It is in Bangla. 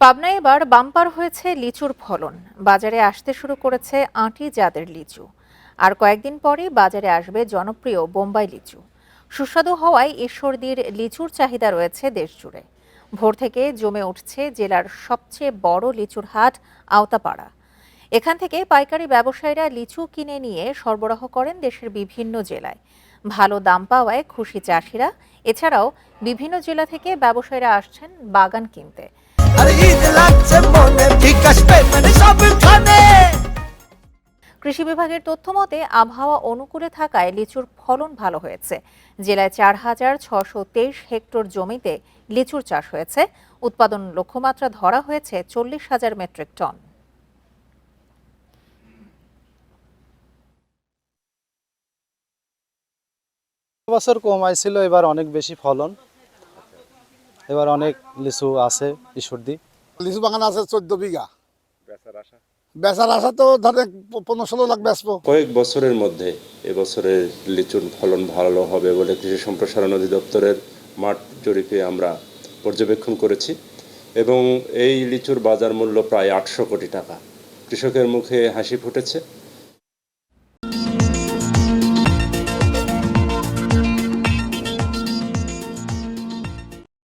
পাবনায় এবার বাম্পার হয়েছে লিচুর ফলন। বাজারে আসতে শুরু করেছে আঁটি জাতের লিচু। আর কয়েকদিন পরে বাজারে আসবে জনপ্রিয় বোম্বাই লিচু। সুস্বাদু হওয়ায় ঈশ্বরদীর লিচুর চাহিদা রয়েছে দেশজুড়ে। ভোর থেকে জমে উঠছে জেলার সবচেয়ে বড় লিচুর হাট আওতাপাড়া। এখান থেকে পাইকারি ব্যবসায়ীরা লিচু কিনে নিয়ে সরবরাহ করেন দেশের বিভিন্ন জেলায়। ভালো দাম পাওয়ায় খুশি চাষিরা। এছাড়াও বিভিন্ন জেলা থেকে ব্যবসায়ীরা আসছেন বাগান কিনতে। কৃষি বিভাগের তথ্য মতে আবহাওয়া অনুকূলে থাকায় লিচুর ফলন ভালো হয়েছে। জেলায় 4,623 হেক্টর জমিতে লিচুর চাষ হয়েছে। উৎপাদন লক্ষ্যমাত্রা ধরা হয়েছে 40,000 মেট্রিক টন। বছর কম আইছিল, এবার অনেক বেশি ফলন। এবার অনেক লিচু আছে ঈশ্বরদী। লিচু বাগান আছে 14 বিঘা। বেচার আশা তো ধরে 15-16 লাখ বেচবো। কয়েক বছরের মধ্যে এবছরের লিচুর ফলন ভালো হবে বলে কৃষি সম্প্রসারণ অধিদপ্তরের মাঠ জরিপে আমরা পর্যবেক্ষণ করেছি এবং এই লিচুর বাজার মূল্য প্রায় 800 কোটি টাকা। কৃষকের মুখে হাসি ফুটেছে।